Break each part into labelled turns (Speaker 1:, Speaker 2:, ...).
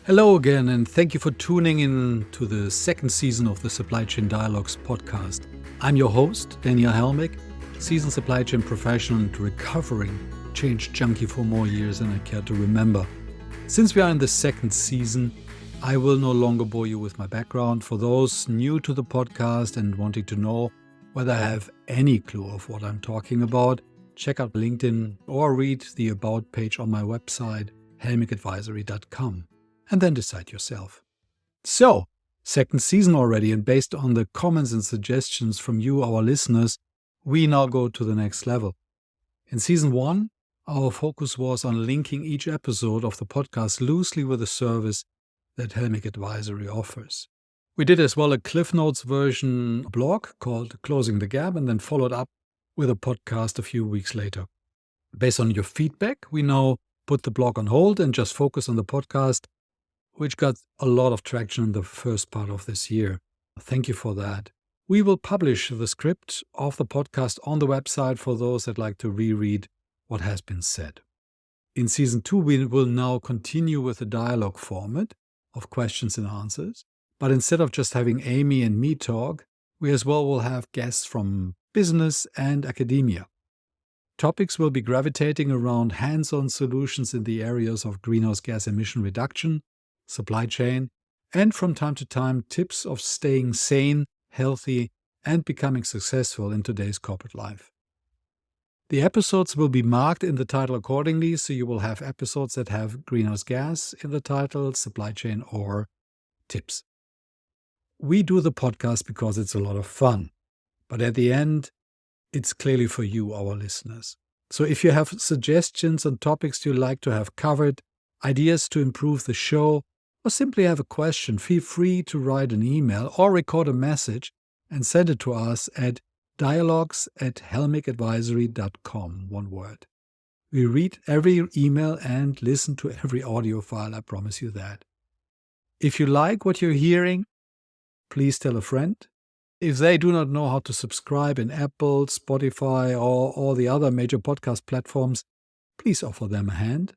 Speaker 1: Hello again, and thank you for tuning in to the second season of the Supply Chain Dialogues podcast. I'm your host, Daniel Helmig, seasoned supply chain professional and recovering change junkie for more years than I care to remember. Since we are in the second season, I will no longer bore you with my background. For those new to the podcast and wanting to know whether I have any clue of what I'm talking about, check out LinkedIn or read the About page on my website, helmigadvisory.com. And then decide yourself. So, second season already, and based on the comments and suggestions from you, our listeners, we now go to the next level. In season 1, our focus was on linking each episode of the podcast loosely with a service that Helmig Advisory offers. We did as well a Cliff Notes version blog called Closing the Gap, and then followed up with a podcast a few weeks later. Based on your feedback, we now put the blog on hold and just focus on the podcast, which got a lot of traction in the first part of this year. Thank you for that. We will publish the script of the podcast on the website for those that like to reread what has been said. In season 2, we will now continue with the dialogue format of questions and answers, but instead of just having Amy and me talk, we as well will have guests from business and academia. Topics will be gravitating around hands-on solutions in the areas of greenhouse gas emission reduction, supply chain, and from time to time, tips of staying sane, healthy, and becoming successful in today's corporate life. The episodes will be marked in the title accordingly, so you will have episodes that have greenhouse gas in the title, supply chain, or tips. We do the podcast because it's a lot of fun, but at the end, it's clearly for you, our listeners. So if you have suggestions on topics you'd like to have covered, ideas to improve the show, or simply have a question, feel free to write an email or record a message and send it to us at dialogues@helmigadvisory.com, one word. We read every email and listen to every audio file, I promise you that. If you like what you're hearing, please tell a friend. If they do not know how to subscribe in Apple, Spotify, or all the other major podcast platforms, please offer them a hand.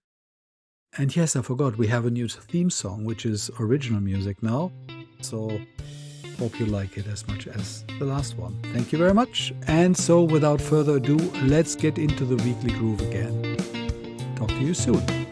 Speaker 1: And yes, I forgot, we have a new theme song, which is original music now. So hope you like it as much as the last one. Thank you very much. And so without further ado, let's get into the weekly groove again. Talk to you soon.